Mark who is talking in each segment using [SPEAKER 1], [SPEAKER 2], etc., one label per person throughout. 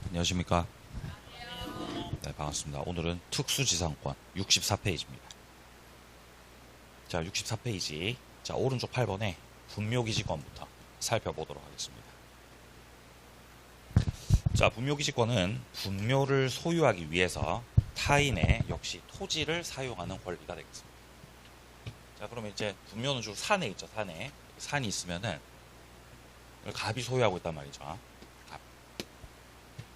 [SPEAKER 1] 안녕하십니까. 네, 반갑습니다. 오늘은 특수지상권 64페이지입니다. 자, 64페이지. 자, 오른쪽 8번에 분묘기지권부터 살펴보도록 하겠습니다. 자, 분묘기지권은 분묘를 소유하기 위해서 타인의 역시 토지를 사용하는 권리가 되겠습니다. 자, 그러면 이제 분묘는 주로 산에 있죠, 산에. 산이 있으면은 갑이 소유하고 있단 말이죠. 갑.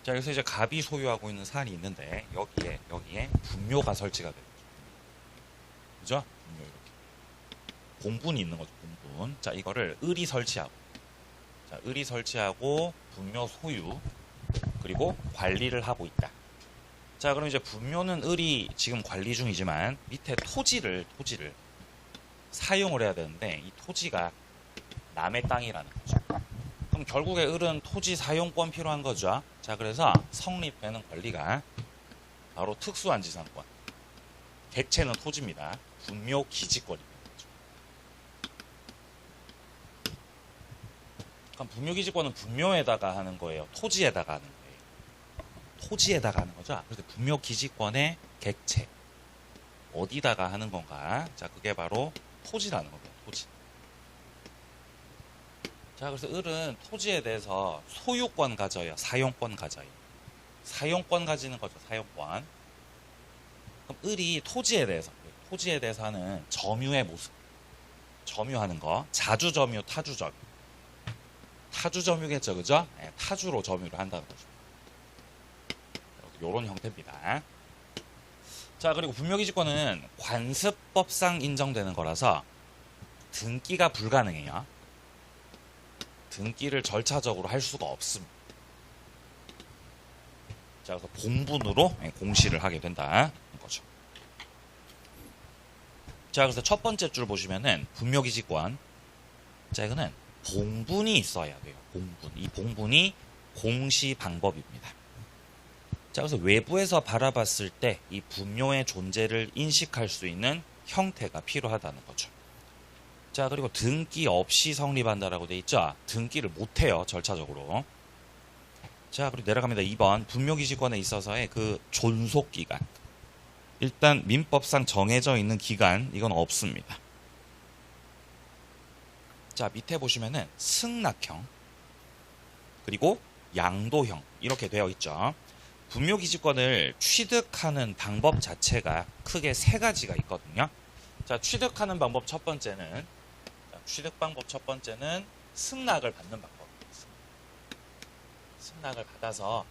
[SPEAKER 1] 자, 그래서 이제 갑이 소유하고 있는 산이 있는데 여기에 분묘가 설치가 되죠. 그죠? 분묘 이렇게. 공분이 있는 거죠, 공분. 자, 이거를 을이 설치하고. 자, 을이 설치하고 분묘 소유 그리고 관리를 하고 있다. 자, 그럼 이제 분묘는 을이 지금 관리 중이지만 밑에 토지를 사용을 해야 되는데 이 토지가 남의 땅이라는 거죠. 그럼 결국에 을은 토지 사용권 필요한 거죠. 자, 그래서 성립되는 권리가 바로 특수한 지상권. 객체는 토지입니다. 분묘 기지권입니다. 그럼 분묘 기지권은 분묘에다가 하는 거예요. 토지에다가 하는 거예요. 토지에다가 하는 거죠. 그래서 분묘 기지권의 객체. 어디다가 하는 건가? 자, 그게 바로 토지라는 거예요. 토지. 자, 그래서 을은 토지에 대해서 소유권 가져요. 사용권 가져요. 사용권 가지는 거죠. 사용권. 그럼 을이 토지에 대해서 하는 점유의 모습. 점유하는 거. 자주점유, 타주점유. 타주점유겠죠. 그죠? 네, 타주로 점유를 한다는 거죠. 이런 형태입니다. 자, 그리고 분묘기지권은 관습법상 인정되는 거라서 등기가 불가능해요. 등기를 절차적으로 할 수가 없습니다. 자, 그래서 봉분으로 공시를 하게 된다는 거죠. 자, 그래서 첫 번째 줄 보시면은 분묘기지권. 자, 이거는 봉분이 있어야 돼요. 봉분. 이 봉분이 공시 방법입니다. 자, 그래서 외부에서 바라봤을 때 이 분묘의 존재를 인식할 수 있는 형태가 필요하다는 거죠. 자, 그리고 등기 없이 성립한다라고 돼 있죠. 등기를 못해요. 절차적으로. 자, 그리고 내려갑니다. 2번 분묘기지권에 있어서의 그 존속기간. 일단 민법상 정해져 있는 기간 이건 없습니다. 자, 밑에 보시면은 승낙형 그리고 양도형 이렇게 되어 있죠. 분묘기지권을 취득하는 방법 자체가 크게 세 가지가 있거든요. 자, 취득하는 방법 첫 번째는 승낙을 받는 방법입니다. 승낙을 받아서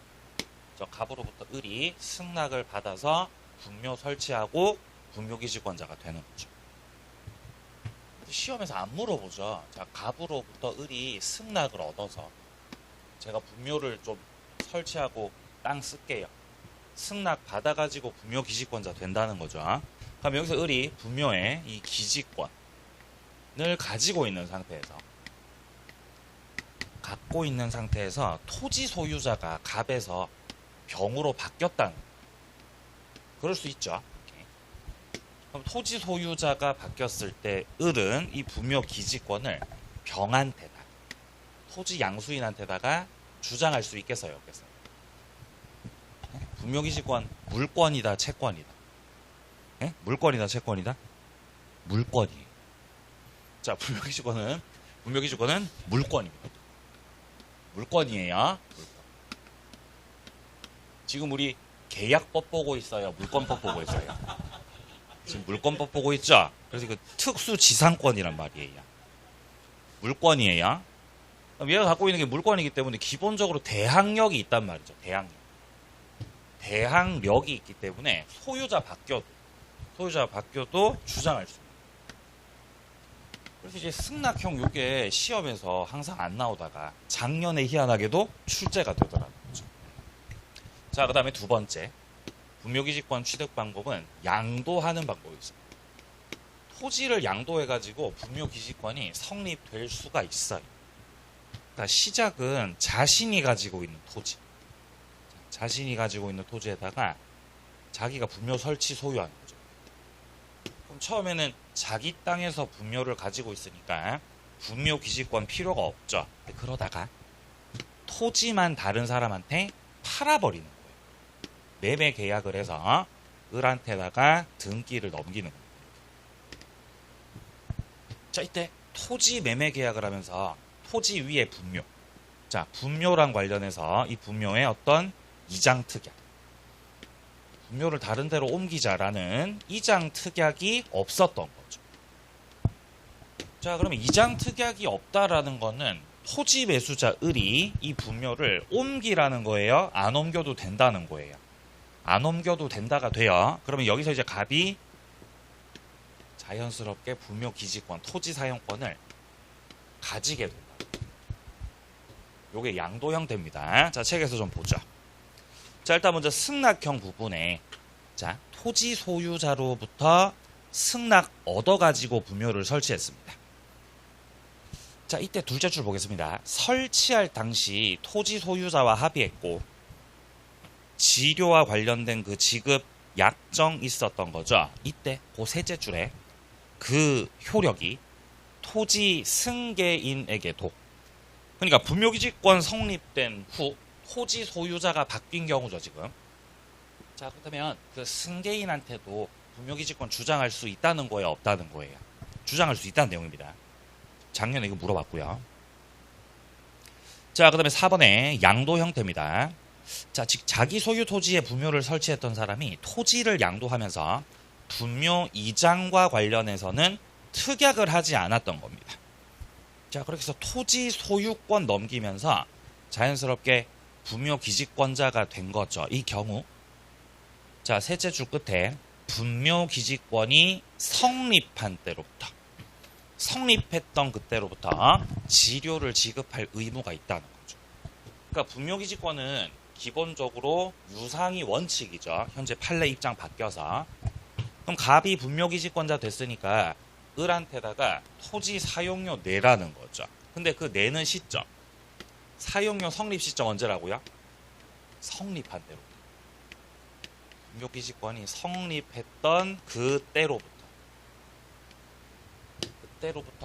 [SPEAKER 1] 저 갑으로부터 을이 승낙을 받아서 분묘 설치하고 분묘기지권자가 되는 거죠. 시험에서 안 물어보죠. 자, 갑으로부터 을이 승낙을 얻어서 제가 분묘를 좀 설치하고 땅 쓸게요. 승낙 받아가지고 분묘 기지권자 된다는 거죠. 그럼 여기서 을이 분묘의 이 기지권을 갖고 있는 상태에서 토지 소유자가 갑에서 병으로 바뀌었다는 거예요. 그럴 수 있죠. 그럼 토지 소유자가 바뀌었을 때 을은 이 분묘 기지권을 병한테다, 토지 양수인한테다가 주장할 수 있겠어요, 없겠어요? 분묘기지권 물권이다, 채권이다? 예? 물권이다, 채권이다? 물권이에요. 자, 분묘기지권은 물권입니다. 물권이에요. 물권. 지금 우리 계약법 보고 있어요, 물권법 보고 있어요? 지금 물권법 보고 있죠? 그래서 그 특수지상권이란 말이에요. 물권이에요. 그럼 얘가 갖고 있는 게 물권이기 때문에 기본적으로 대항력이 있단 말이죠. 대항력이 있기 때문에 소유자 바뀌어도 주장할 수 있어요. 그래서 이제 승낙형 요게 시험에서 항상 안 나오다가 작년에 희한하게도 출제가 되더라고요. 자, 그 다음에 두 번째. 분묘기지권 취득 방법은 양도하는 방법이 있어요. 토지를 양도해가지고 분묘기지권이 성립될 수가 있어요. 그러니까 시작은 자신이 가지고 있는 토지에다가 자기가 분묘 설치 소유하는 거죠. 그럼 처음에는 자기 땅에서 분묘를 가지고 있으니까 분묘 기지권 필요가 없죠. 근데 그러다가 토지만 다른 사람한테 팔아버리는 거예요. 매매 계약을 해서 을한테다가 등기를 넘기는 거예요. 자, 이때 토지 매매 계약을 하면서 토지 위에 분묘. 자, 분묘랑 관련해서 이 분묘의 어떤 이장 특약. 분묘를 다른 데로 옮기자라는 이장 특약이 없었던 거죠. 자, 그러면 이장 특약이 없다라는 거는 토지 매수자 을이 이 분묘를 옮기라는 거예요? 안 옮겨도 된다는 거예요? 안 옮겨도 된다가 돼요. 그러면 여기서 이제 갑이 자연스럽게 분묘 기지권, 토지 사용권을 가지게 된다. 요게 양도 형태입니다. 자, 책에서 좀 보죠. 자, 일단 먼저 승낙형 부분에 자, 토지 소유자로부터 승낙 얻어가지고 분묘를 설치했습니다. 자, 이때 둘째 줄 보겠습니다. 설치할 당시 토지 소유자와 합의했고 지료와 관련된 그 지급 약정 있었던 거죠. 이때 그 셋째 줄에 그 효력이 토지 승계인에게도, 그러니까 분묘기지권 성립된 후 토지 소유자가 바뀐 경우죠, 지금. 자, 그렇다면 그 승계인한테도 분묘기지권 주장할 수 있다는 거예요, 없다는 거예요? 주장할 수 있다는 내용입니다. 작년에 이거 물어봤고요. 자, 그 다음에 4번에 양도 형태입니다. 자, 즉 자기 소유 토지에 분묘를 설치했던 사람이 토지를 양도하면서 분묘 이장과 관련해서는 특약을 하지 않았던 겁니다. 자, 그렇게 해서 토지 소유권 넘기면서 자연스럽게 분묘 기지권자가 된 거죠. 이 경우. 자, 셋째 줄 끝에 분묘 기지권이 성립한 때로부터, 성립했던 그때로부터 지료를 지급할 의무가 있다는 거죠. 그러니까 분묘 기지권은 기본적으로 유상이 원칙이죠. 현재 판례 입장 바뀌어서. 그럼 갑이 분묘 기지권자 됐으니까 을한테다가 토지 사용료 내라는 거죠. 근데 그 내는 시점, 사용료 성립 시점 언제라고요? 성립한 대로. 분묘 기지권이 성립했던 그때로부터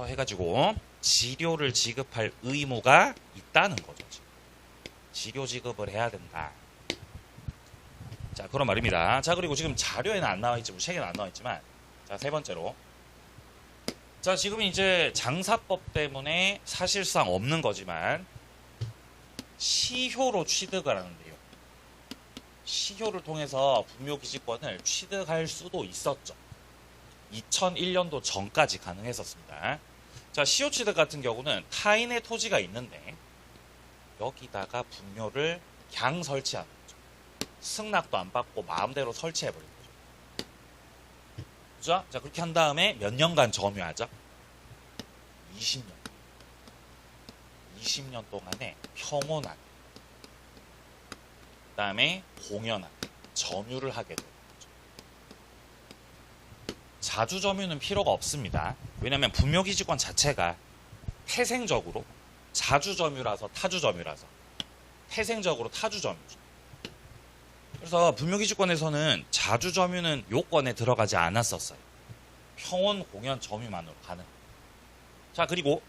[SPEAKER 1] 해가지고 지료를 지급할 의무가 있다는 거죠. 지료 지급을 해야 된다. 자, 그런 말입니다. 자, 그리고 지금 자료에는 안 나와있지, 책에는 안 나와있지만, 자, 세 번째로. 자, 지금 이제 장사법 때문에 사실상 없는 거지만, 시효로 취득을 하는데요. 시효를 통해서 분묘기지권을 취득할 수도 있었죠. 2001년도 전까지 가능했었습니다. 자, 시효 취득 같은 경우는 타인의 토지가 있는데 여기다가 분묘를 그냥 설치하는 거죠. 승낙도 안 받고 마음대로 설치해버리는 거죠. 그죠? 자, 그렇게 한 다음에 몇 년간 점유하죠? 20년. 20년 동안에 평온하게, 그 다음에 공연하게 점유를 하게 되는 거죠. 자주 점유는 필요가 없습니다. 왜냐하면 분묘기지권 자체가 태생적으로 자주 점유라서 타주 점유라서 태생적으로 타주 점유죠. 그래서 분묘기지권에서는 자주 점유는 요건에 들어가지 않았었어요. 평온 공연 점유만으로 가능합니다. 자, 그리고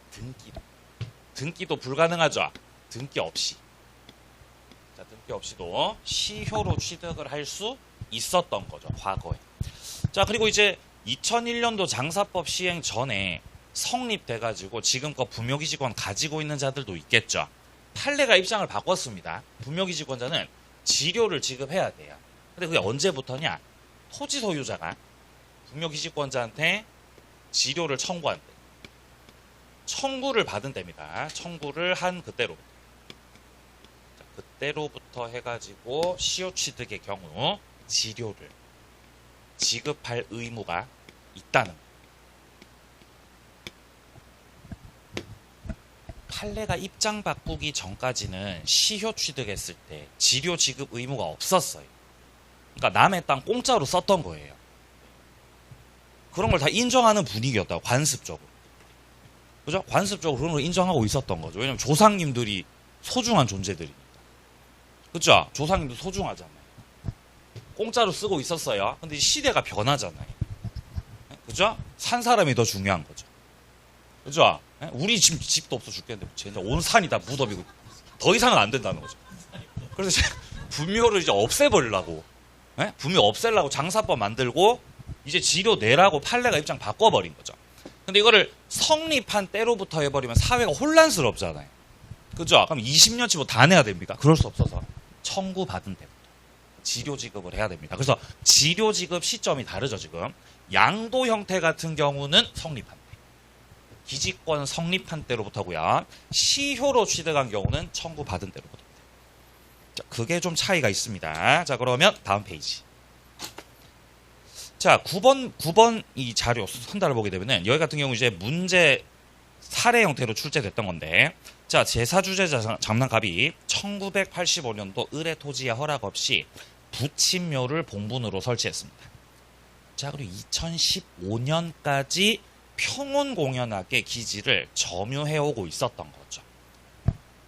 [SPEAKER 1] 등기도 불가능하죠. 등기 없이. 자, 등기 없이도 시효로 취득을 할 수 있었던 거죠, 과거에. 자, 그리고 이제 2001년도 장사법 시행 전에 성립돼가지고 지금껏 분묘기지권 가지고 있는 자들도 있겠죠. 판례가 입장을 바꿨습니다. 분묘기지권자는 지료를 지급해야 돼요. 근데 그게 언제부터냐? 토지 소유자가 분묘기지권자한테 지료를 청구한 때. 청구를 받은 때입니다. 청구를 한 그때로부터. 자, 그때로부터 해가지고 시효 취득의 경우 지료를 지급할 의무가 있다는 거예요. 판례가 입장 바꾸기 전까지는 시효 취득했을 때 지료 지급 의무가 없었어요. 그러니까 남의 땅 공짜로 썼던 거예요. 그런 걸 다 인정하는 분위기였다고, 관습적으로. 그죠? 관습적으로 그런 걸 인정하고 있었던 거죠. 왜냐면 조상님들이 소중한 존재들이니까. 그죠? 조상님도 소중하잖아요. 공짜로 쓰고 있었어요. 근데 시대가 변하잖아요. 그죠? 산 사람이 더 중요한 거죠. 그죠? 우리 집도 없어 죽겠는데 쟤네 온 산이 다 무덤이고. 더 이상은 안 된다는 거죠. 그래서 이제 분묘를 이제 없애버리려고, 예? 분묘 없애려고 장사법 만들고 이제 지료 내라고 판례가 입장 바꿔버린 거죠. 근데 이거를 성립한 때로부터 해버리면 사회가 혼란스럽잖아요. 그죠? 그럼 20년치 뭐 다 내야 됩니까? 그럴 수 없어서 청구받은 때부터 지료 지급을 해야 됩니다. 그래서 지료 지급 시점이 다르죠, 지금. 양도 형태 같은 경우는 성립한 때. 기지권 성립한 때로부터고요. 시효로 취득한 경우는 청구받은 때로부터. 자, 그게 좀 차이가 있습니다. 자, 그러면 다음 페이지. 자, 9번 이 자료 선달을 보게 되면은 여기 같은 경우 이제 문제 사례 형태로 출제됐던 건데, 자, 제사주제자 장난갑이 1985년도 의뢰 토지의 허락 없이 부친묘를 봉분으로 설치했습니다. 자, 그리고 2015년까지 평온공연하게 기지를 점유해오고 있었던 거죠.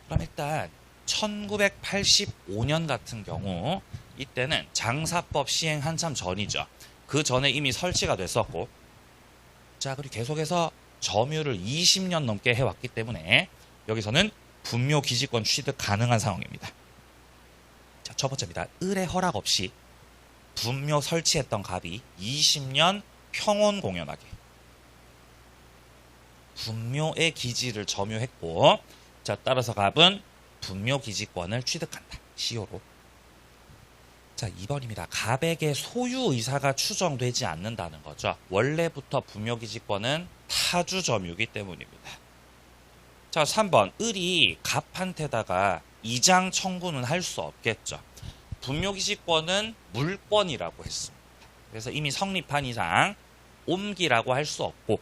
[SPEAKER 1] 그럼 일단 1985년 같은 경우 이때는 장사법 시행 한참 전이죠. 그 전에 이미 설치가 됐었고, 자, 그리고 계속해서 점유를 20년 넘게 해왔기 때문에 여기서는 분묘 기지권 취득 가능한 상황입니다. 자, 첫 번째입니다. 의뢰 허락 없이 분묘 설치했던 갑이 20년 평온 공연하게 분묘의 기지를 점유했고, 자, 따라서 갑은 분묘 기지권을 취득한다. 시효로. 자, 2번입니다. 갑에게 소유 의사가 추정되지 않는다는 거죠. 원래부터 분묘 기지권은 타주 점유이기 때문입니다. 자, 3번. 을이 갑한테다가 이장 청구는 할 수 없겠죠. 분묘 기지권은 물권이라고 했습니다. 그래서 이미 성립한 이상 옮기라고 할 수 없고,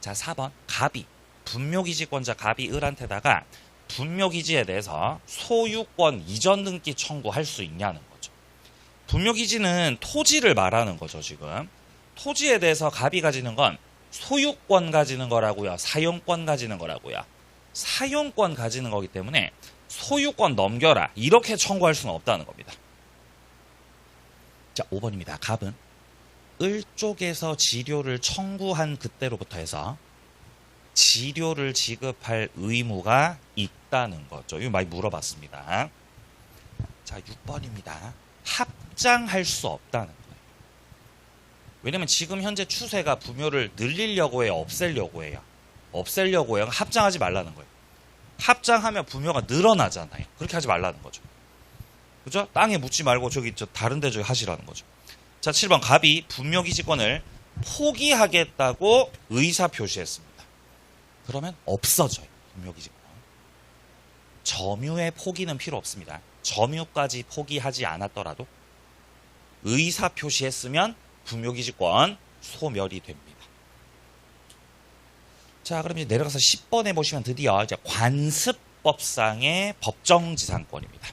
[SPEAKER 1] 자, 4번. 갑이 분묘 기지권자 갑이 을한테다가 분묘 기지에 대해서 소유권 이전 등기 청구할 수 있냐는 거죠. 분묘 기지는 토지를 말하는 거죠, 지금. 토지에 대해서 갑이 가지는 건 소유권 가지는 거라고요, 사용권 가지는 거라고요. 사용권 가지는 거기 때문에 소유권 넘겨라 이렇게 청구할 수는 없다는 겁니다. 자, 5번입니다. 갑은 을 쪽에서 지료를 청구한 그때로부터 해서 지료를 지급할 의무가 있다는 거죠. 이거 많이 물어봤습니다. 자, 6번입니다. 합장할 수 없다는 거예요. 왜냐면 지금 현재 추세가 분묘를 늘리려고 해요, 없애려고 해요? 없애려고 해요. 합장하지 말라는 거예요. 합장하면 분묘가 늘어나잖아요. 그렇게 하지 말라는 거죠. 그죠? 땅에 묻지 말고 저기 다른 데 저기 하시라는 거죠. 자, 7번. 갑이 분묘 기지권을 포기하겠다고 의사 표시했습니다. 그러면 없어져요, 분묘 기지권. 점유의 포기는 필요 없습니다. 점유까지 포기하지 않았더라도 의사 표시했으면 분묘 기지권 소멸이 됩니다. 자, 그럼 이제 내려가서 10번에 보시면 드디어 이제 관습법상의 법정지상권입니다.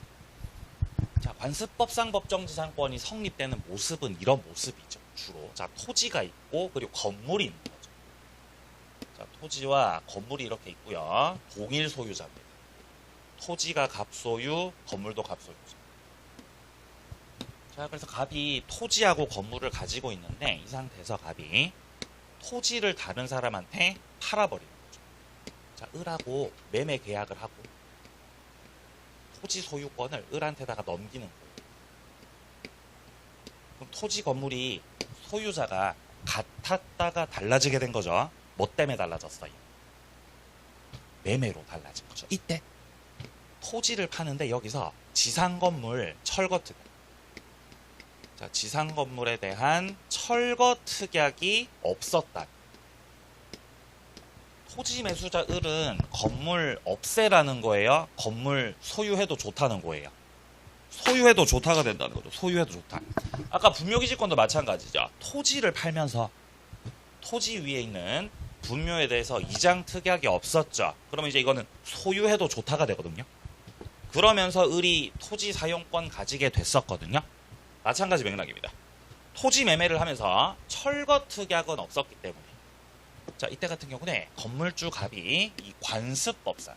[SPEAKER 1] 자, 관습법상 법정지상권이 성립되는 모습은 이런 모습이죠, 주로. 자, 토지가 있고 그리고 건물이 있는 거죠. 자, 토지와 건물이 이렇게 있고요. 동일 소유자입니다. 토지가 갑소유, 건물도 갑소유죠. 자, 그래서 갑이 토지하고 건물을 가지고 있는데 이 상태에서 갑이 토지를 다른 사람한테 팔아버리는 거죠. 자, 을하고 매매 계약을 하고 토지 소유권을 을한테다가 넘기는 거예요. 그럼 토지 건물이 소유자가 같았다가 달라지게 된 거죠. 뭐 때문에 달라졌어요? 매매로 달라진 거죠. 이때 토지를 파는데 여기서 지상건물 철거특약, 자, 지상건물에 대한 철거특약이 없었다. 토지 매수자 을은 건물 없애라는 거예요? 건물 소유해도 좋다는 거예요? 소유해도 좋다가 된다는 거죠. 소유해도 좋다. 아까 분묘기지권도 마찬가지죠. 토지를 팔면서 토지 위에 있는 분묘에 대해서 이장특약이 없었죠. 그러면 이제 이거는 소유해도 좋다가 되거든요. 그러면서 을이 토지 사용권 가지게 됐었거든요. 마찬가지 맥락입니다. 토지 매매를 하면서 철거특약은 없었기 때문에, 자, 이때 같은 경우는 건물주 갑이 이 관습법상,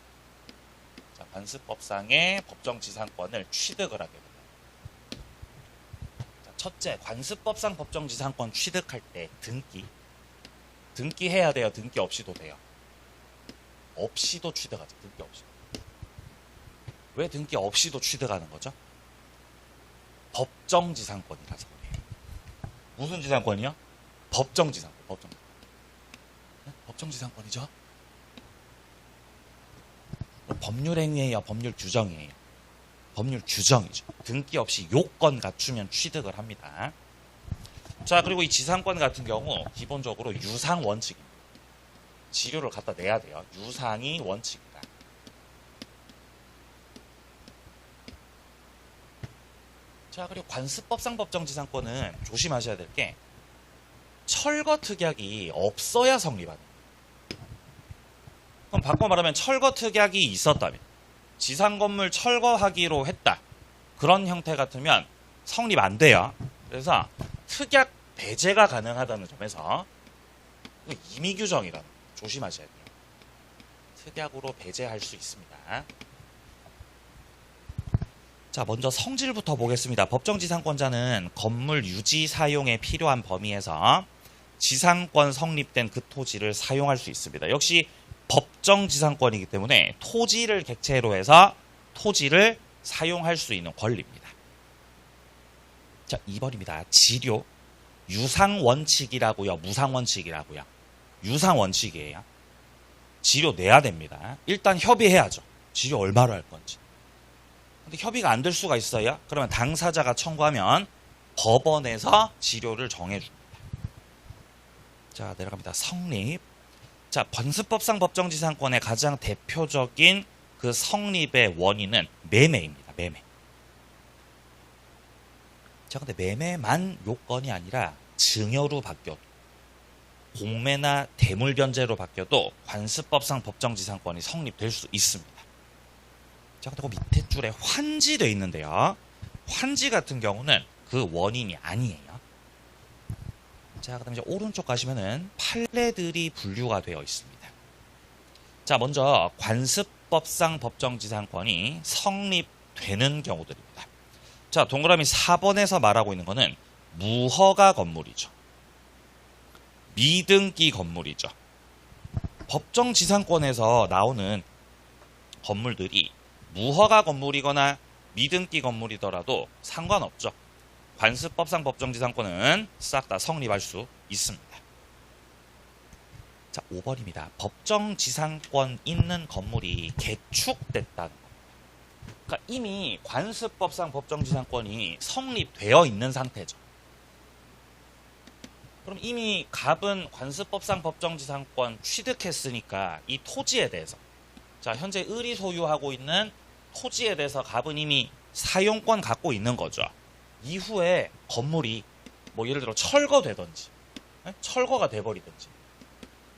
[SPEAKER 1] 자, 관습법상의 법정지상권을 취득을 하게 됩니다. 자, 첫째, 관습법상 법정지상권 취득할 때 등기해야 돼요? 등기 없이도 돼요? 없이도 취득하죠. 등기 없이. 왜 등기 없이도 취득하는 거죠? 법정지상권이라서 그래요. 무슨 지상권이요? 법정지상권. 법정지상권이죠. 법률행위예요, 법률 규정이에요? 법률 규정이죠. 등기 없이 요건 갖추면 취득을 합니다. 자, 그리고 이 지상권 같은 경우 기본적으로 유상 원칙입니다. 지료를 갖다 내야 돼요. 유상이 원칙이다. 자, 그리고 관습법상 법정지상권은 조심하셔야 될 게 철거 특약이 없어야 성립하는 거예요. 그럼 바꿔 말하면 철거 특약이 있었다면 지상건물 철거하기로 했다. 그런 형태 같으면 성립 안 돼요. 그래서 특약 배제가 가능하다는 점에서 임의 규정이라는 거 조심하셔야 돼요. 특약으로 배제할 수 있습니다. 자, 먼저 성질부터 보겠습니다. 법정지상권자는 건물 유지 사용에 필요한 범위에서 지상권 성립된 그 토지를 사용할 수 있습니다. 역시 법정지상권이기 때문에 토지를 객체로 해서 토지를 사용할 수 있는 권리입니다. 자, 2번입니다. 지료. 유상원칙이라고요? 무상원칙이라고요? 유상원칙이에요. 지료 내야 됩니다. 일단 협의해야죠. 지료 얼마로 할 건지. 근데 협의가 안 될 수가 있어요. 그러면 당사자가 청구하면 법원에서 지료를 정해줍니다. 자, 내려갑니다. 성립. 자, 관습법상 법정지상권의 가장 대표적인 그 성립의 원인은 매매입니다. 매매. 자, 근데 매매만 요건이 아니라 증여로 바뀌어도 공매나 대물변제로 바뀌어도 관습법상 법정지상권이 성립될 수 있습니다. 자, 근데 그 밑에 줄에 환지되어 있는데요. 환지 같은 경우는 그 원인이 아니에요. 자, 그 다음에 이제 오른쪽 가시면은 판례들이 분류가 되어 있습니다. 자, 먼저 관습법상 법정지상권이 성립되는 경우들입니다. 자, 동그라미 4번에서 말하고 있는 거는 무허가 건물이죠. 미등기 건물이죠. 법정지상권에서 나오는 건물들이 무허가 건물이거나 미등기 건물이더라도 상관없죠. 관습법상 법정지상권은 싹 다 성립할 수 있습니다. 자, 5번입니다. 법정지상권 있는 건물이 개축됐다는 겁니다. 그러니까 이미 관습법상 법정지상권이 성립되어 있는 상태죠. 그럼 이미 갑은 관습법상 법정지상권 취득했으니까 이 토지에 대해서, 자, 현재 을이 소유하고 있는 토지에 대해서 갑은 이미 사용권 갖고 있는 거죠. 이후에 건물이 뭐 예를 들어 철거되든지, 철거가 돼버리든지,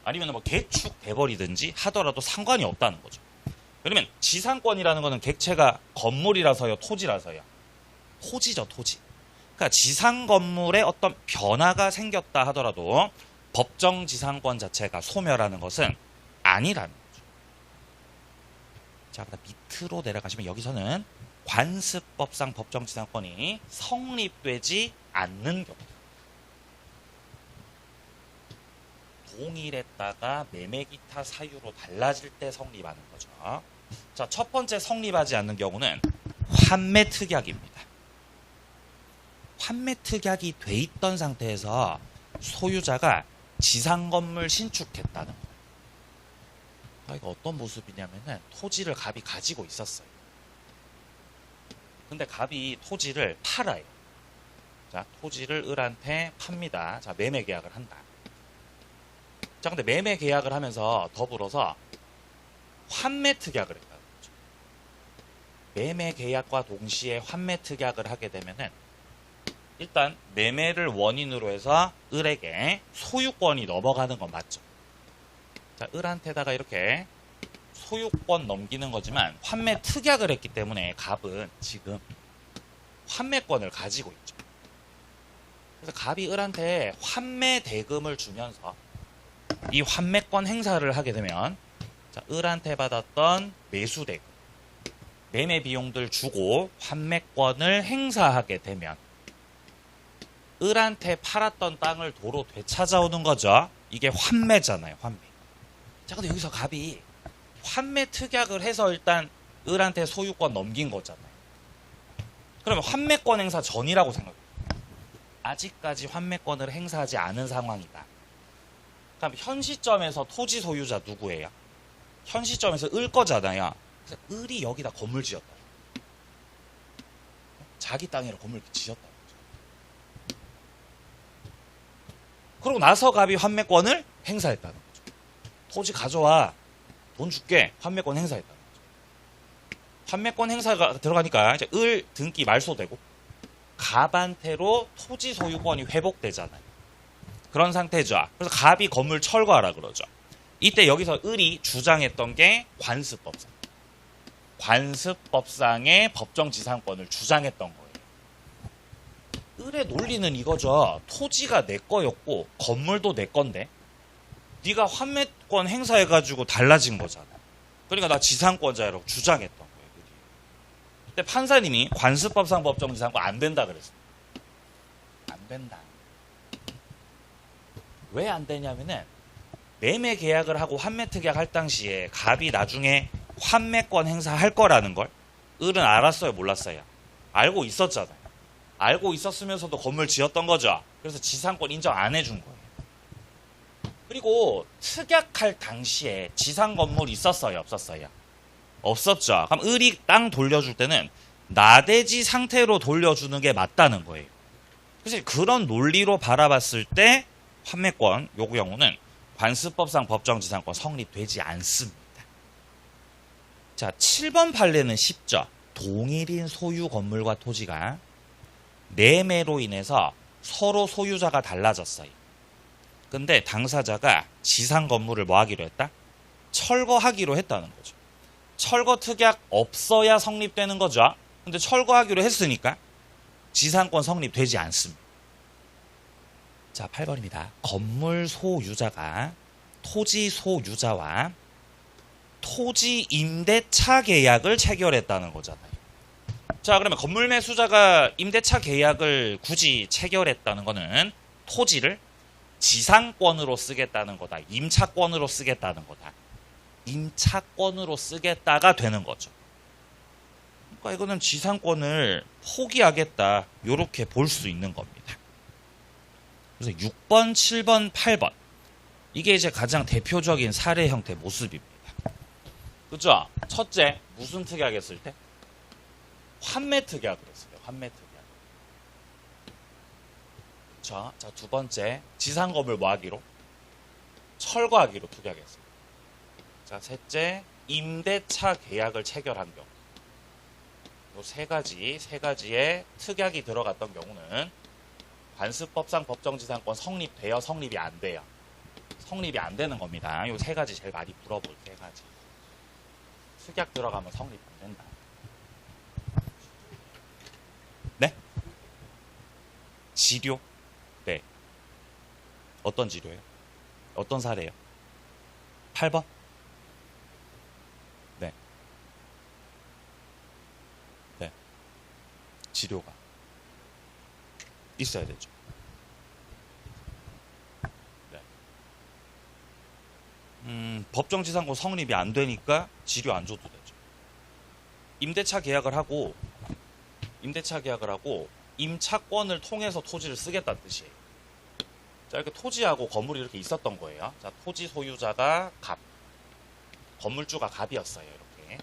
[SPEAKER 1] 아니면 뭐 개축돼버리든지 하더라도 상관이 없다는 거죠. 그러면 지상권이라는 거는 객체가 건물이라서요, 토지라서요? 토지죠, 토지. 그러니까 지상 건물에 어떤 변화가 생겼다 하더라도 법정 지상권 자체가 소멸하는 것은 아니라는 거죠. 자, 그다음 밑으로 내려가시면 여기서는 관습법상 법정 지상권이 성립되지 않는 경우. 동일했다가 매매 기타 사유로 달라질 때 성립하는 거죠. 자, 첫 번째 성립하지 않는 경우는 환매 특약입니다. 환매 특약이 돼 있던 상태에서 소유자가 지상 건물 신축했다는 거예요. 이거 어떤 모습이냐면은 토지를 갑이 가지고 있었어요. 근데 갑이 토지를 팔아요. 자, 토지를 을한테 팝니다. 자, 매매 계약을 한다. 자, 근데 매매 계약을 하면서 더불어서 환매 특약을 했다는 거죠. 매매 계약과 동시에 환매 특약을 하게 되면은 일단 매매를 원인으로 해서 을에게 소유권이 넘어가는 건 맞죠. 자, 을한테다가 이렇게 소유권 넘기는 거지만 환매 특약을 했기 때문에 갑은 지금 환매권을 가지고 있죠. 그래서 갑이 을한테 환매 대금을 주면서 이 환매권 행사를 하게 되면, 자, 을한테 받았던 매수 대금, 매매 비용들 주고 환매권을 행사하게 되면 을한테 팔았던 땅을 도로 되찾아오는 거죠. 이게 환매잖아요, 환매. 자, 근데 여기서 갑이 환매 특약을 해서 일단 을한테 소유권 넘긴 거잖아요. 그러면 환매권 행사 전이라고 생각해요. 아직까지 환매권을 행사하지 않은 상황이다. 그럼 현 시점에서 토지 소유자 누구예요? 현 시점에서 을 거잖아요. 그래서 을이 여기다 건물 지었다. 자기 땅이라 건물 지었다. 그러고 나서 갑이 환매권을 행사했다는 거죠. 토지 가져와. 돈 줄게. 환매권 행사했다는 거죠. 환매권 행사가 들어가니까 이제 을 등기 말소되고 갑한테로 토지 소유권이 회복되잖아요. 그런 상태죠. 그래서 갑이 건물 철거하라 그러죠. 이때 여기서 을이 주장했던 게 관습법상. 관습법상의 법정지상권을 주장했던 거예요. 을의 논리는 이거죠. 토지가 내 거였고 건물도 내 건데 네가 환매권 행사해가지고 달라진 거잖아. 그러니까 나 지상권자라고 주장했던 거예요. 근데 판사님이 관습법상 법정지상권 안 된다 그랬어요. 안 된다. 왜 안 되냐면은 매매 계약을 하고 환매 특약 할 당시에 갑이 나중에 환매권 행사할 거라는 걸 을은 알았어요, 몰랐어요? 알고 있었잖아요. 알고 있었으면서도 건물 지었던 거죠. 그래서 지상권 인정 안 해준 거예요. 그리고 특약할 당시에 지상 건물 있었어요, 없었어요? 없었죠. 그럼 을이 땅 돌려줄 때는 나대지 상태로 돌려주는 게 맞다는 거예요. 그래서 그런 논리로 바라봤을 때 환매권 요 경우는 관습법상 법정지상권 성립되지 않습니다. 자, 7번 판례는 쉽죠. 동일인 소유 건물과 토지가 매매로 인해서 서로 소유자가 달라졌어요. 근데 당사자가 지상 건물을 뭐 하기로 했다? 철거하기로 했다는 거죠. 철거 특약 없어야 성립되는 거죠. 근데 철거하기로 했으니까 지상권 성립되지 않습니다. 자, 8번입니다. 건물 소유자가 토지 소유자와 토지 임대차 계약을 체결했다는 거잖아요. 자, 그러면 건물 매수자가 임대차 계약을 굳이 체결했다는 거는 토지를 지상권으로 쓰겠다는 거다. 임차권으로 쓰겠다는 거다. 임차권으로 쓰겠다가 되는 거죠. 그러니까 이거는 지상권을 포기하겠다. 이렇게 볼 수 있는 겁니다. 그래서 6번, 7번, 8번. 이게 이제 가장 대표적인 사례 형태 모습입니다. 그죠? 첫째, 무슨 특약 했을 때? 환매 특약을 했어요. 환매 특약. 자, 두 번째, 지상 건물 뭐 하기로? 철거하기로 특약했어요. 자, 셋째, 임대차 계약을 체결한 경우. 요 세 가지의 특약이 들어갔던 경우는 관습법상 법정지상권 성립돼요? 성립이 안 돼요? 성립이 안 되는 겁니다. 요 세 가지 제일 많이 물어볼 세 가지. 특약 들어가면 성립 안 된다. 네? 지료? 네. 어떤 지료예요? 어떤 사례예요? 8번? 네. 네. 지료가 있어야 되죠. 네. 법정지상권 성립이 안 되니까 지료 안 줘도 되죠. 임대차 계약을 하고 임차권을 통해서 토지를 쓰겠다는 뜻이에요. 자, 이렇게 토지하고 건물이 이렇게 있었던 거예요. 자, 토지 소유자가 갑, 건물주가 갑이었어요. 이렇게.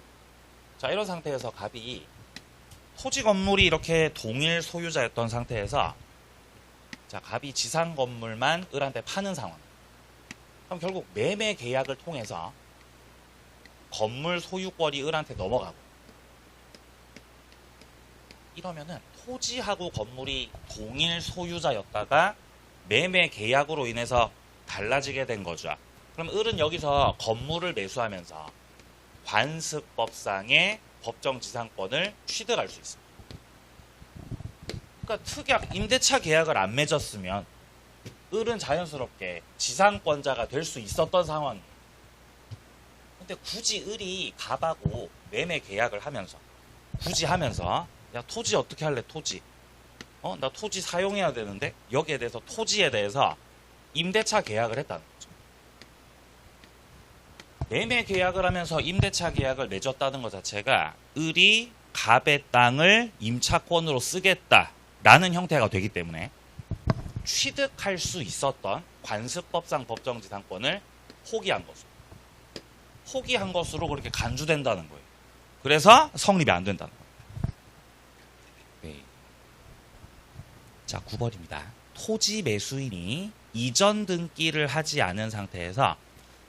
[SPEAKER 1] 자, 이런 상태에서 갑이 토지 건물이 이렇게 동일 소유자였던 상태에서 자, 갑이 지상 건물만 을한테 파는 상황. 그럼 결국 매매 계약을 통해서 건물 소유권이 을한테 넘어가고 이러면은 토지하고 건물이 동일 소유자였다가 매매 계약으로 인해서 달라지게 된 거죠. 그럼 을은 여기서 건물을 매수하면서 관습법상의 법정지상권을 취득할 수 있습니다. 그러니까 특약 임대차 계약을 안 맺었으면 을은 자연스럽게 지상권자가 될 수 있었던 상황이에요. 근데 굳이 을이 갑하고 매매 계약을 하면서 야, 토지 어떻게 할래? 토지. 나 토지 사용해야 되는데 여기에 대해서 토지에 대해서 임대차 계약을 했다는 거죠. 매매 계약을 하면서 임대차 계약을 맺었다는 것 자체가 을이 갑의 땅을 임차권으로 쓰겠다라는 형태가 되기 때문에 취득할 수 있었던 관습법상 법정지상권을 포기한 것으로 그렇게 간주된다는 거예요. 그래서 성립이 안 된다는 겁니다. 네. 자, 9번입니다. 토지 매수인이 이전 등기를 하지 않은 상태에서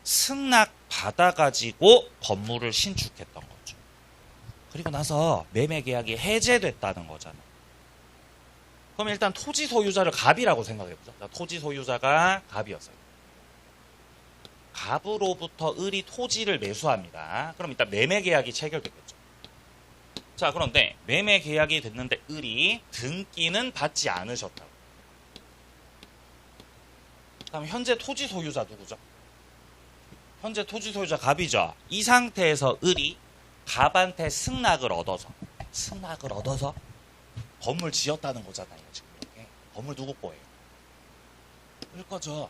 [SPEAKER 1] 승낙 받아가지고 건물을 신축했던 거죠. 그리고 나서 매매 계약이 해제됐다는 거잖아요. 그럼 일단 토지 소유자를 갑이라고 생각해보자. 토지 소유자가 갑이었어요. 갑으로부터 을이 토지를 매수합니다. 그럼 일단 매매 계약이 체결됐겠죠. 자, 그런데 매매 계약이 됐는데 을이 등기는 받지 않으셨다고. 그럼 현재 토지 소유자 누구죠? 현재 토지 소유자 갑이죠. 이 상태에서 을이 갑한테 승낙을 얻어서 건물 지었다는 거잖아요. 지금 이렇게 건물 누구 거예요? 을 거죠.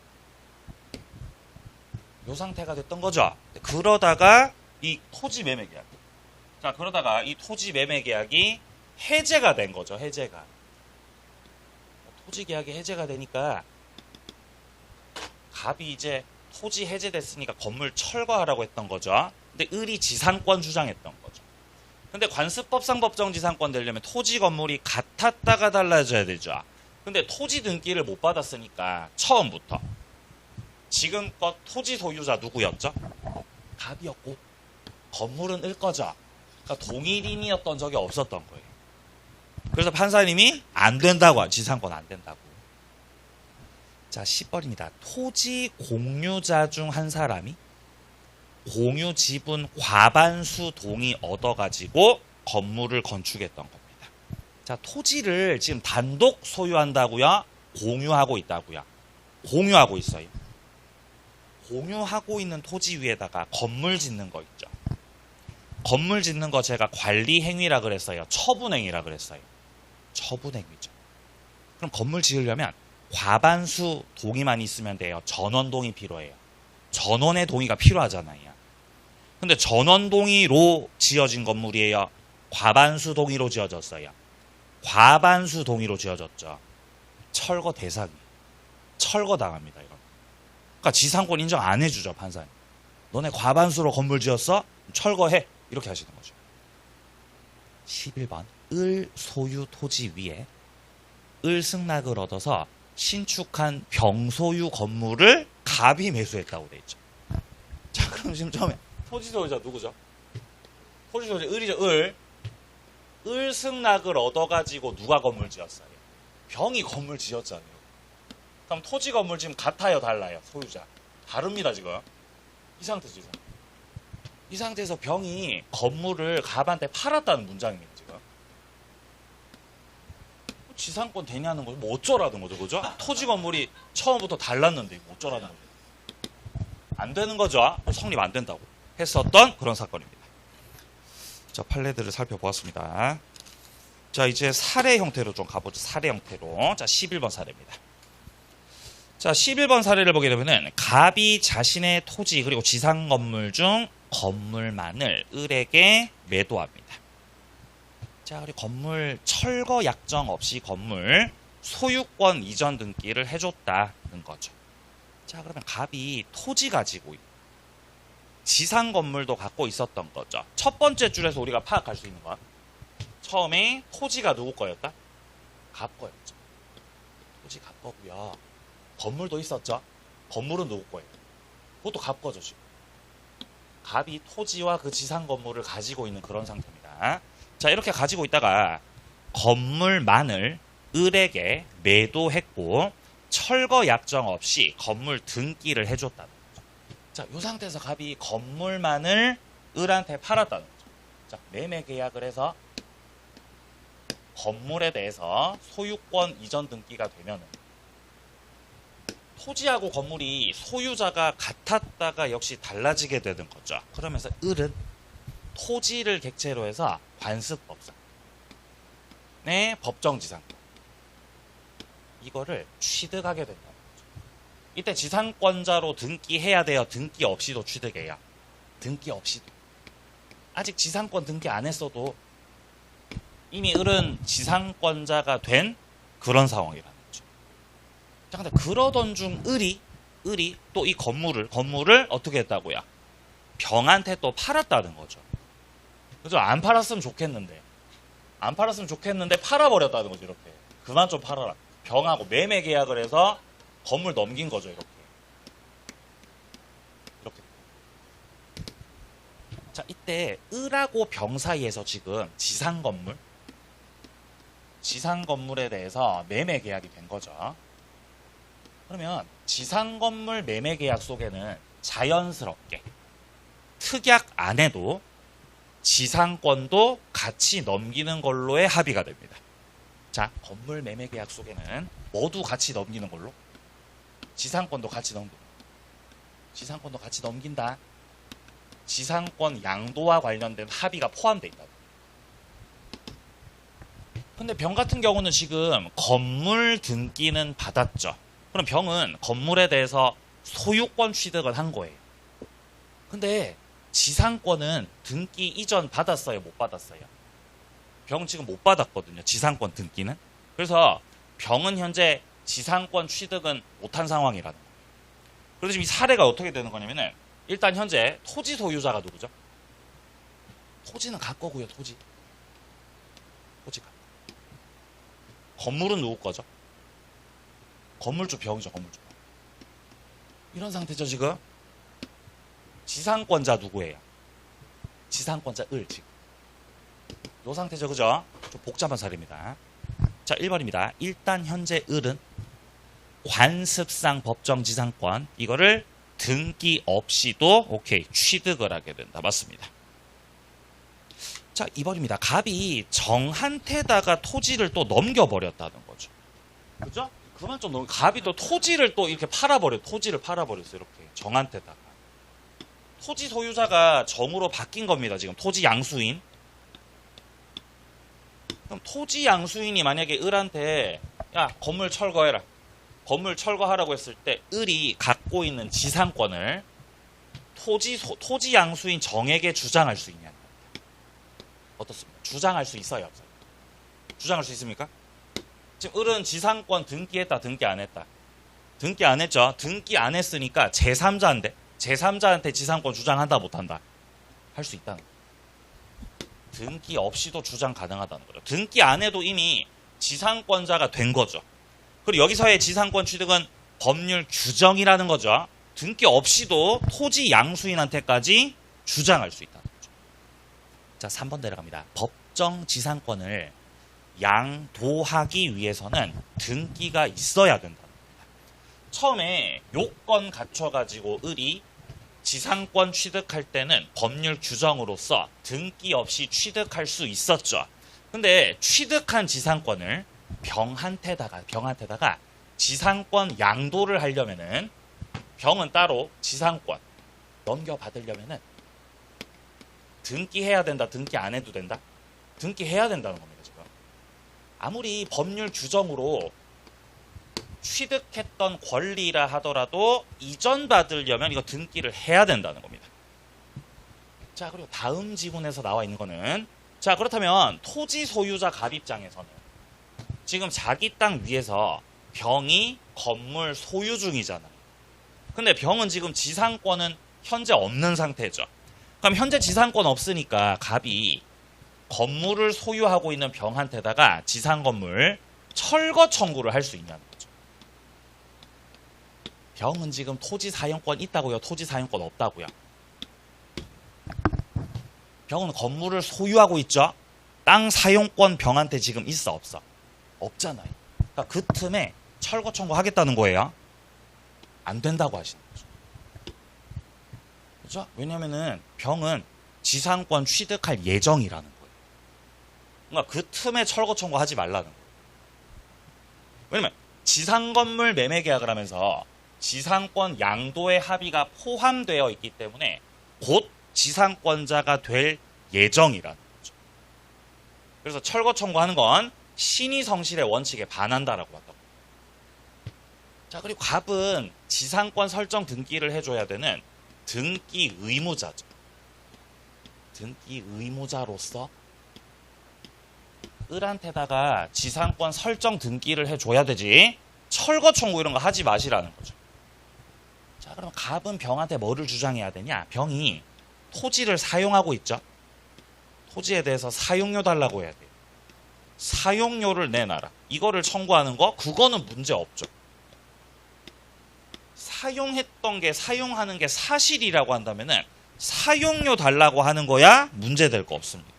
[SPEAKER 1] 요 상태가 됐던 거죠. 그러다가 이 토지 매매 계약. 자, 그러다가 이 토지 매매 계약이 해제가 된 거죠. 해제가. 토지 계약이 해제가 되니까 갑이 이제 토지 해제됐으니까 건물 철거하라고 했던 거죠. 근데 을이 지상권 주장했던 거죠. 근데 관습법상 법정지상권 되려면 토지 건물이 같았다가 달라져야 되죠. 근데 토지 등기를 못 받았으니까 처음부터 지금껏 토지 소유자 누구였죠? 갑이었고 건물은 을 거죠. 그러니까 동일인이었던 적이 없었던 거예요. 그래서 판사님이 안 된다고, 지상권 안 된다고. 자, 10번입니다. 토지 공유자 중 한 사람이 공유 지분 과반수 동의 얻어가지고 건물을 건축했던 겁니다. 자, 토지를 지금 단독 소유한다고요? 공유하고 있다고요? 공유하고 있어요. 공유하고 있는 토지 위에다가 건물 짓는 거 있죠. 건물 짓는 거 제가 관리행위라 그랬어요. 처분행위라 그랬어요. 처분행위죠. 그럼 건물 지으려면 과반수 동의만 있으면 돼요. 전원 동의 필요해요. 전원의 동의가 필요하잖아요. 근데 전원 동의로 지어진 건물이에요. 과반수 동의로 지어졌어요. 과반수 동의로 지어졌죠. 철거 대상이. 철거 당합니다. 이건. 그러니까 지상권 인정 안 해주죠, 판사님. 너네 과반수로 건물 지었어? 철거해. 이렇게 하시는 거죠. 11번. 을 소유 토지 위에 을 승낙을 얻어서 신축한 병소유 건물을 갑이 매수했다고 돼 있죠. 자, 그럼 지금 처음에 토지 소유자 누구죠? 토지 소유자 을이죠. 을 승낙을 얻어가지고 누가 건물 지었어요? 병이 건물 지었잖아요. 그럼 토지 건물 지금 같아요, 달라요? 소유자 다릅니다. 지금 이 상태죠. 이 상태에서 병이 건물을 갑한테 팔았다는 문장입니다. 지금 지상권 되냐는 거죠. 뭐 어쩌라는 거죠, 그죠? 토지 건물이 처음부터 달랐는데 뭐 어쩌라는 거죠. 안 되는 거죠. 성립 안 된다고 했었던 그런 사건입니다. 자, 판례들을 살펴보았습니다. 자, 이제 사례 형태로 좀 가보죠. 사례 형태로. 자, 11번 사례입니다. 자, 11번 사례를 보게 되면은 갑이 자신의 토지 그리고 지상 건물 중 건물만을 을에게 매도합니다. 자, 그리고 건물 철거 약정 없이 건물 소유권 이전 등기를 해줬다는 거죠. 자, 그러면 갑이 토지 가지고 지상 건물도 갖고 있었던 거죠. 첫 번째 줄에서 우리가 파악할 수 있는 건 처음에 토지가 누구 거였다? 갑 거였죠. 토지 갑 거고요. 건물도 있었죠. 건물은 누구 거예요? 그것도 갑 거죠. 지금 갑이 토지와 그 지상 건물을 가지고 있는 그런 상태입니다. 자, 이렇게 가지고 있다가 건물만을 을에게 매도했고 철거 약정 없이 건물 등기를 해줬다는 거죠. 자, 이 상태에서 갑이 건물만을 을한테 팔았다는 거죠. 자, 매매 계약을 해서 건물에 대해서 소유권 이전 등기가 되면은 토지하고 건물이 소유자가 같았다가 역시 달라지게 되는 거죠. 그러면서 을은 토지를 객체로 해서 관습법상 네, 법정지상권 이거를 취득하게 된다는 거죠. 이때 지상권자로 등기해야 돼요? 등기 없이도 취득해요? 등기 없이도. 아직 지상권 등기 안 했어도 이미 을은 지상권자가 된 그런 상황이라는 거죠. 자, 근데 그러던 중 을이 또 이 건물을 어떻게 했다고요? 병한테 또 팔았다는 거죠. 그죠? 안 팔았으면 좋겠는데 팔아버렸다는 거죠. 이렇게. 그만 좀 팔아라. 병하고 매매 계약을 해서 건물 넘긴 거죠. 이렇게. 자, 이때 을하고 병 사이에서 지금 지상건물에 대해서 매매 계약이 된 거죠. 그러면 지상건물 매매 계약 속에는 자연스럽게 특약 안 해도 지상권도 같이 넘기는 걸로의 합의가 됩니다. 자, 건물 매매 계약 속에는 모두 같이 넘기는 걸로 지상권도 같이 넘긴다. 지상권 양도와 관련된 합의가 포함되어 있다. 근데 병 같은 경우는 지금 건물 등기는 받았죠. 그럼 병은 건물에 대해서 소유권 취득을 한 거예요. 근데 지상권은 등기 이전 받았어요? 못 받았어요? 병은 지금 못 받았거든요. 지상권 등기는. 그래서 병은 현재 지상권 취득은 못한 상황이라는 거예요. 그래서 지금 이 사례가 어떻게 되는 거냐면은 일단 현재 토지 소유자가 누구죠? 토지는 가 거고요. 토지가. 건물은 누구 거죠? 건물주 병이죠. 건물주. 이런 상태죠. 지금. 지상권자 누구예요? 지상권자 을 지금. 이 상태죠. 그죠? 좀 복잡한 사례입니다. 자, 1번입니다. 일단 현재 을은 관습상 법정 지상권 이거를 등기 없이도 오케이 취득을 하게 된다. 맞습니다. 자, 2번입니다. 갑이 정한테다가 토지를 또 넘겨버렸다는 거죠. 그죠? 그만 좀 갑이 또 토지를 또 이렇게 토지를 팔아버렸어요. 이렇게 정한테다가. 토지 소유자가 정으로 바뀐 겁니다. 지금 토지 양수인. 그럼 토지 양수인이 만약에 을한테 야, 건물 철거해라. 건물 철거하라고 했을 때 을이 갖고 있는 지상권을 토지 양수인 정에게 주장할 수 있냐? 어떻습니까? 주장할 수 있어요, 없어요? 주장할 수 있습니까? 지금 을은 지상권 등기했다, 등기 안 했다? 등기 안 했죠? 등기 안 했으니까 제3자한테 지상권 주장한다, 못한다? 할 수 있다는 거예요. 등기 없이도 주장 가능하다는 거죠. 등기 안 해도 이미 지상권자가 된 거죠. 그리고 여기서의 지상권 취득은 법률 규정이라는 거죠. 등기 없이도 토지 양수인한테까지 주장할 수 있다는 거죠. 자, 3번 내려갑니다. 법정 지상권을 양도하기 위해서는 등기가 있어야 된다는 겁니다. 처음에 요건 갖춰가지고 을이 지상권 취득할 때는 법률 규정으로서 등기 없이 취득할 수 있었죠. 근데 취득한 지상권을 병한테다가 지상권 양도를 하려면은 병은 따로 지상권 넘겨받으려면은 등기해야 된다, 등기 안 해도 된다? 등기해야 된다는 겁니다, 지금. 아무리 법률 규정으로 취득했던 권리라 하더라도 이전 받으려면 이거 등기를 해야 된다는 겁니다. 자, 그리고 다음 지문에서 나와 있는 거는 자, 그렇다면 토지 소유자 갑 입장에서는 지금 자기 땅 위에서 병이 건물 소유 중이잖아요. 근데 병은 지금 지상권은 현재 없는 상태죠. 그럼 현재 지상권 없으니까 갑이 건물을 소유하고 있는 병한테다가 지상건물 철거 청구를 할 수 있냐는 거죠. 병은 지금 토지 사용권 있다고요? 토지 사용권 없다고요? 병은 건물을 소유하고 있죠? 땅 사용권 병한테 지금 있어, 없어? 없잖아요. 그러니까 그 틈에 철거 청구하겠다는 거예요. 안 된다고 하시는 거죠. 그죠? 왜냐면은 병은 지상권 취득할 예정이라는 거예요. 그러니까 그 틈에 철거 청구하지 말라는 거예요. 왜냐면 지상건물 매매 계약을 하면서 지상권 양도의 합의가 포함되어 있기 때문에 곧 지상권자가 될 예정이라는 거죠. 그래서 철거 청구하는 건 신의성실의 원칙에 반한다라고 한다고. 자, 그리고 갑은 지상권 설정 등기를 해줘야 되는 등기 의무자죠. 등기 의무자로서 을한테다가 지상권 설정 등기를 해줘야 되지. 철거 청구 이런 거 하지 마시라는 거죠. 자, 그럼 갑은 병한테 뭐를 주장해야 되냐? 병이 토지를 사용하고 있죠. 토지에 대해서 사용료 달라고 해야 돼요. 사용료를 내놔라. 이거를 청구하는 거, 그거는 문제 없죠. 사용했던 게, 사용하는 게 사실이라고 한다면은 사용료 달라고 하는 거야 문제될 거 없습니다.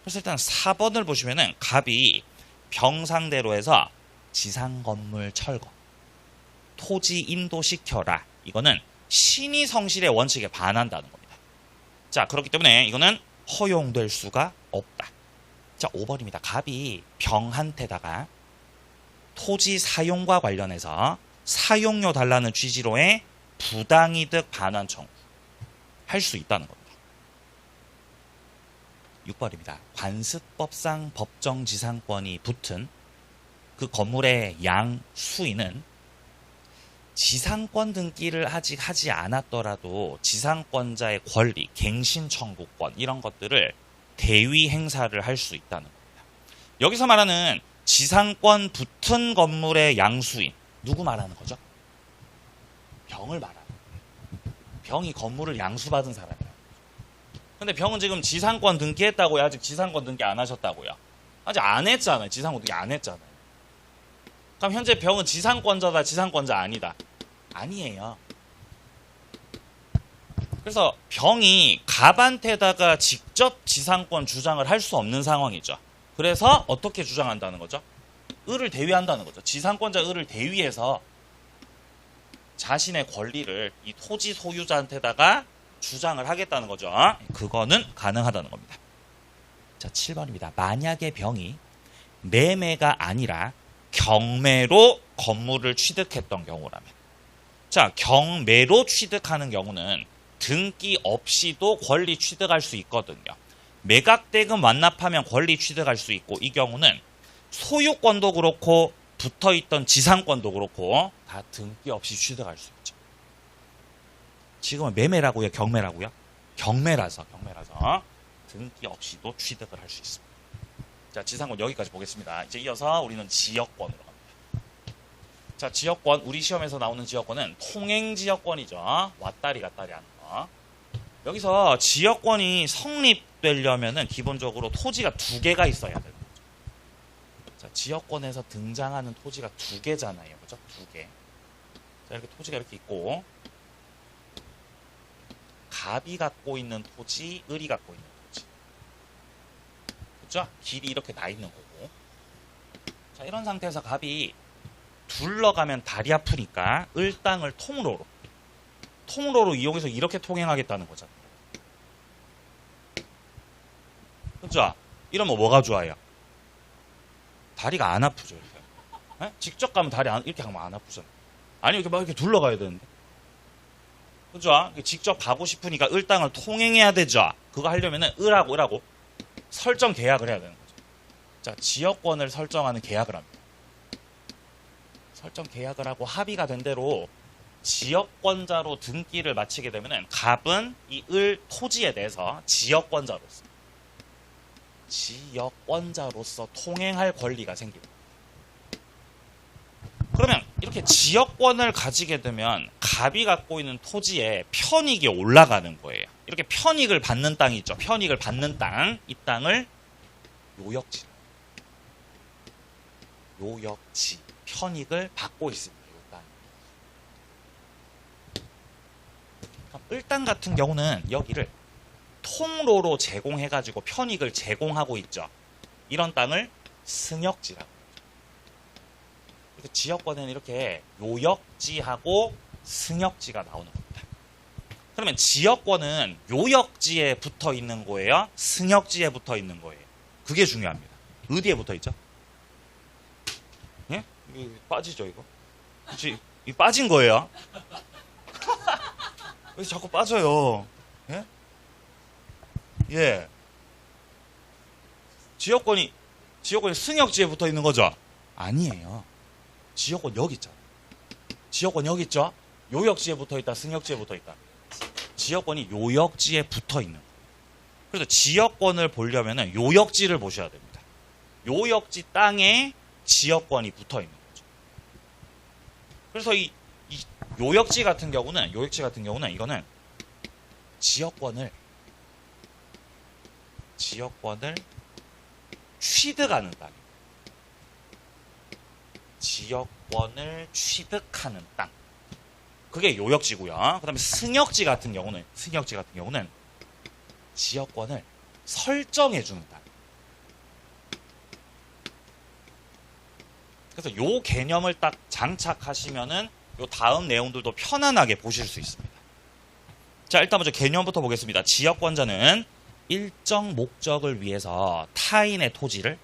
[SPEAKER 1] 그래서 일단 4번을 보시면은 갑이 병상대로 해서 지상 건물 철거, 토지 인도시켜라. 이거는 신의 성실의 원칙에 반한다는 겁니다. 자, 그렇기 때문에 이거는 허용될 수가 없다. 자, 5번입니다. 갑이 병한테다가 토지 사용과 관련해서 사용료 달라는 취지로의 부당이득 반환 청구 할 수 있다는 겁니다. 6번입니다. 관습법상 법정지상권이 붙은 그 건물의 양수인은 지상권 등기를 아직 하지 않았더라도 지상권자의 권리, 갱신 청구권 이런 것들을 대위 행사를 할 수 있다는 겁니다. 여기서 말하는 지상권 붙은 건물의 양수인, 누구 말하는 거죠? 병을 말하는 거예요. 병이 건물을 양수받은 사람이에요. 근데 병은 지금 지상권 등기했다고요? 아직 지상권 등기 안 하셨다고요? 아직 안 했잖아요. 지상권 등기 안 했잖아요. 그럼 현재 병은 지상권자다, 지상권자 아니다? 아니에요. 그래서 병이 갑한테다가 직접 지상권 주장을 할 수 없는 상황이죠. 그래서 어떻게 주장한다는 거죠? 을을 대위한다는 거죠. 지상권자 을을 대위해서 자신의 권리를 이 토지 소유자한테다가 주장을 하겠다는 거죠. 그거는 가능하다는 겁니다. 자, 7번입니다. 만약에 병이 매매가 아니라 경매로 건물을 취득했던 경우라면, 자, 경매로 취득하는 경우는 등기 없이도 권리 취득할 수 있거든요. 매각대금 완납하면 권리 취득할 수 있고, 이 경우는 소유권도 그렇고 붙어있던 지상권도 그렇고 다 등기 없이 취득할 수 있죠. 지금은 매매라고요? 경매라고요? 경매라서 등기 없이도 취득을 할 수 있습니다. 자, 지상권 여기까지 보겠습니다. 이제 이어서 우리는 지역권으로 갑니다. 자, 지역권, 우리 시험에서 나오는 지역권은 통행지역권이죠. 왔다리 갔다리 하는 거. 여기서 지역권이 성립되려면은 기본적으로 토지가 2개가 있어야 되는 거죠. 자, 지역권에서 등장하는 토지가 2개잖아요. 그죠? 2개. 자, 이렇게 토지가 이렇게 있고, 갑이 갖고 있는 토지, 을이 갖고 있는 토지. 그죠? 길이 이렇게 나 있는 거고. 자, 이런 상태에서 갑이 둘러가면 다리 아프니까 을 땅을 통로로 이용해서 이렇게 통행하겠다는 거잖아요. 그죠? 이러면 뭐가 좋아요? 다리가 안 아프죠, 이렇게. 에? 직접 가면 이렇게 가면 안 아프잖아요. 아니, 이렇게 막 이렇게 둘러가야 되는데. 그죠? 직접 가고 싶으니까 을 땅을 통행해야 되죠. 그거 하려면은 을하고 설정 계약을 해야 되는 거죠. 자, 지역권을 설정하는 계약을 합니다. 설정 계약을 하고 합의가 된 대로 지역권자로 등기를 마치게 되면은 갑은 이 을 토지에 대해서 지역권자로서 통행할 권리가 생깁니다. 그러면 이렇게 지역권을 가지게 되면 갑이 갖고 있는 토지에 편익이 올라가는 거예요. 이렇게 편익을 받는 땅이 있죠. 편익을 받는 땅, 이 땅을 요역지, 편익을 받고 있습니다. 이 땅. 을 땅 같은 경우는 여기를 통로로 제공해가지고 편익을 제공하고 있죠. 이런 땅을 승역지라고. 지역권에는 이렇게 요역지하고 승역지가 나오는 겁니다. 그러면 지역권은 요역지에 붙어 있는 거예요? 승역지에 붙어 있는 거예요? 그게 중요합니다. 어디에 붙어 있죠? 예? 이거 빠지죠, 이거? 그치? 이거 빠진 거예요? 왜 자꾸 빠져요? 예? 예. 지역권이 승역지에 붙어 있는 거죠? 아니에요. 지역권 여기 있잖아요. 지역권 여기 있죠? 요역지에 붙어 있다, 승역지에 붙어 있다. 지역권이 요역지에 붙어 있는 거예요. 그래서 지역권을 보려면은 요역지를 보셔야 됩니다. 요역지 땅에 지역권이 붙어 있는 거죠. 그래서 이 요역지 같은 경우는 이거는 지역권을 취득하는 땅. 지역권을 취득하는 땅. 그게 요역지고요. 그다음에 승역지 같은 경우는 지역권을 설정해 주는 땅. 그래서 요 개념을 딱 장착하시면은 요 다음 내용들도 편안하게 보실 수 있습니다. 자, 일단 먼저 개념부터 보겠습니다. 지역권자는 일정 목적을 위해서 타인의 토지를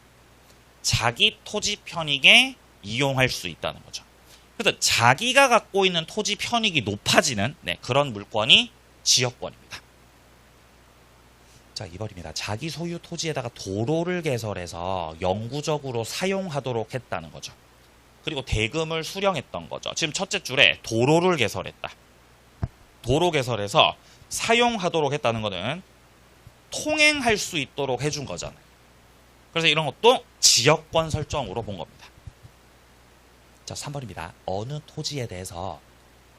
[SPEAKER 1] 자기 토지 편익에 이용할 수 있다는 거죠. 그래서 자기가 갖고 있는 토지 편익이 높아지는 그런 물권이 지역권입니다. 자, 2번입니다. 자기 소유 토지에다가 도로를 개설해서 영구적으로 사용하도록 했다는 거죠. 그리고 대금을 수령했던 거죠. 지금 첫째 줄에 도로를 개설했다. 도로 개설해서 사용하도록 했다는 거는 통행할 수 있도록 해준 거잖아요. 그래서 이런 것도 지역권 설정으로 본 겁니다. 자, 3번입니다. 어느 토지에 대해서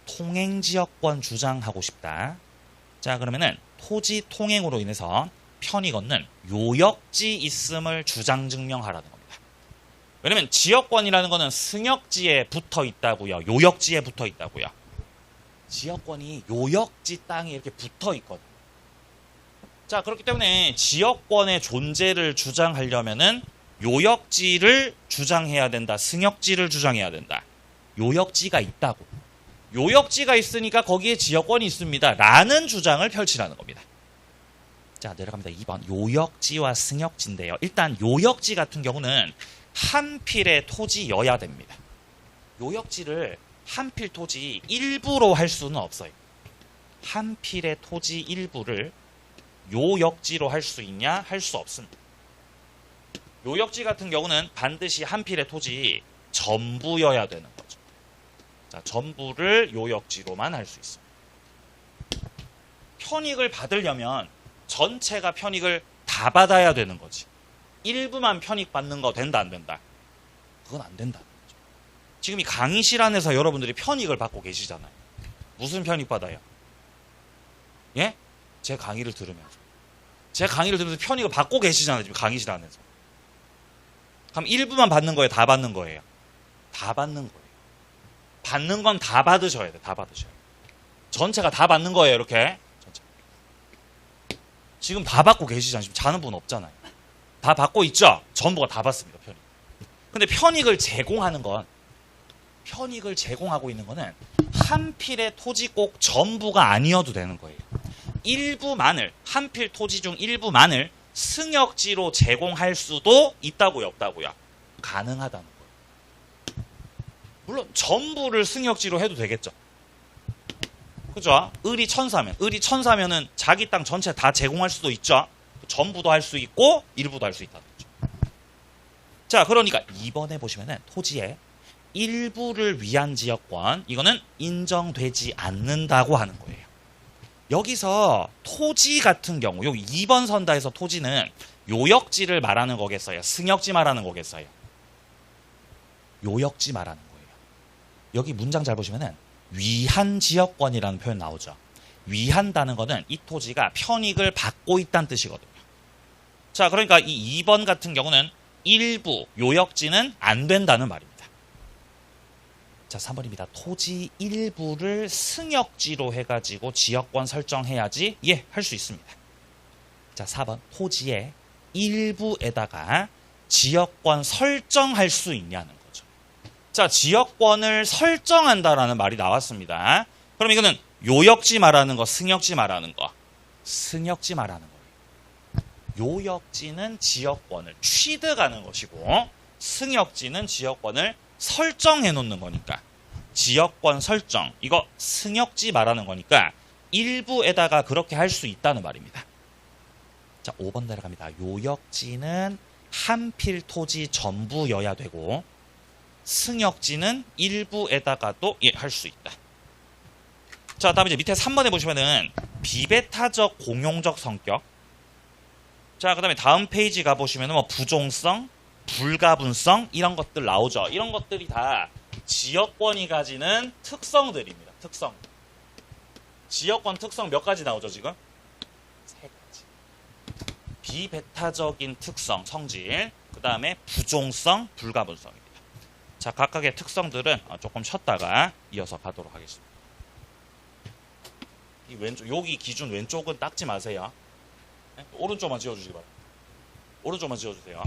[SPEAKER 1] 통행지역권 주장하고 싶다. 자, 그러면은 토지 통행으로 인해서 편익 얻는 요역지 있음을 주장 증명하라는 겁니다. 왜냐면 지역권이라는 거는 승역지에 붙어 있다고요. 요역지에 붙어 있다고요. 지역권이 요역지 땅에 이렇게 붙어 있거든요. 자, 그렇기 때문에 지역권의 존재를 주장하려면은 요역지를 주장해야 된다. 승역지를 주장해야 된다. 요역지가 있다고. 요역지가 있으니까 거기에 지역권이 있습니다. 라는 주장을 펼치라는 겁니다. 자, 내려갑니다. 2번. 요역지와 승역지인데요. 일단 요역지 같은 경우는 한 필의 토지여야 됩니다. 요역지를 한 필 토지 일부로 할 수는 없어요. 한 필의 토지 일부를 요역지로 할 수 있냐? 할 수 없습니다. 요역지 같은 경우는 반드시 한 필의 토지 전부여야 되는 거죠. 자, 전부를 요역지로만 할 수 있습니다. 편익을 받으려면 전체가 편익을 다 받아야 되는 거지. 일부만 편익 받는 거 된다 안 된다? 그건 안 된다는 거죠. 지금 이 강의실 안에서 여러분들이 편익을 받고 계시잖아요. 무슨 편익 받아요? 예? 제 강의를 들으면서. 제 강의를 들으면서 편익을 받고 계시잖아요. 지금 강의실 안에서. 그럼 일부만 받는 거예요? 다 받는 거예요? 다 받는 거예요. 받는 건 다 받으셔야 돼요. 다 받으셔야 돼요. 전체가 다 받는 거예요. 이렇게. 전체. 지금 다 받고 계시잖아요. 지금 자는 분 없잖아요. 다 받고 있죠? 전부가 다 받습니다. 편익. 근데 편익을 제공하고 있는 거는 한 필의 토지 꼭 전부가 아니어도 되는 거예요. 일부만을, 한 필 토지 중 일부만을 승역지로 제공할 수도 있다고요, 없다고요? 가능하다는 거예요. 물론 전부를 승역지로 해도 되겠죠. 그죠? 을이 천사면은 자기 땅 전체 다 제공할 수도 있죠. 전부도 할 수 있고 일부도 할 수 있다는 거죠. 자, 그러니까 2번에 보시면은 토지의 일부를 위한 지역권, 이거는 인정되지 않는다고 하는 거예요. 여기서 토지 같은 경우, 여기 2번 선다에서 토지는 요역지를 말하는 거겠어요? 승역지 말하는 거겠어요? 요역지 말하는 거예요. 여기 문장 잘 보시면은 위한 지역권이라는 표현 나오죠. 위한다는 거는 이 토지가 편익을 받고 있다는 뜻이거든요. 자, 그러니까 이 2번 같은 경우는 일부 요역지는 안 된다는 말입니다. 자, 3번입니다. 토지 일부를 승역지로 해가지고 지역권 설정해야지 할 수 있습니다. 자, 4번. 토지의 일부에다가 지역권 설정할 수 있냐는 거죠. 자, 지역권을 설정한다라는 말이 나왔습니다. 그럼 이거는 요역지 말하는 거, 승역지 말하는 거. 승역지 말하는 거예요. 요역지는 지역권을 취득하는 것이고 승역지는 지역권을 설정해 놓는 거니까 지역권 설정, 이거 승역지 말하는 거니까 일부에다가 그렇게 할 수 있다는 말입니다. 자, 5번 내려갑니다. 요역지는 한 필 토지 전부여야 되고 승역지는 일부에다가도 할 수 있다. 자, 다음에 이제 밑에 3번에 보시면은 비배타적 공용적 성격, 자, 그 다음에 다음 페이지 가보시면 뭐 부종성, 불가분성 이런 것들 나오죠. 이런 것들이 다 지역권이 가지는 특성들입니다. 특성. 지역권 특성 몇 가지 나오죠, 지금? 세 가지. 비배타적인 특성, 성질. 그 다음에 부종성, 불가분성입니다. 자, 각각의 특성들은 조금 쉬었다가 이어서 가도록 하겠습니다. 이 왼쪽, 여기 기준 왼쪽은 닦지 마세요. 네? 오른쪽만 지워주시기 바랍니다. 오른쪽만 지워주세요.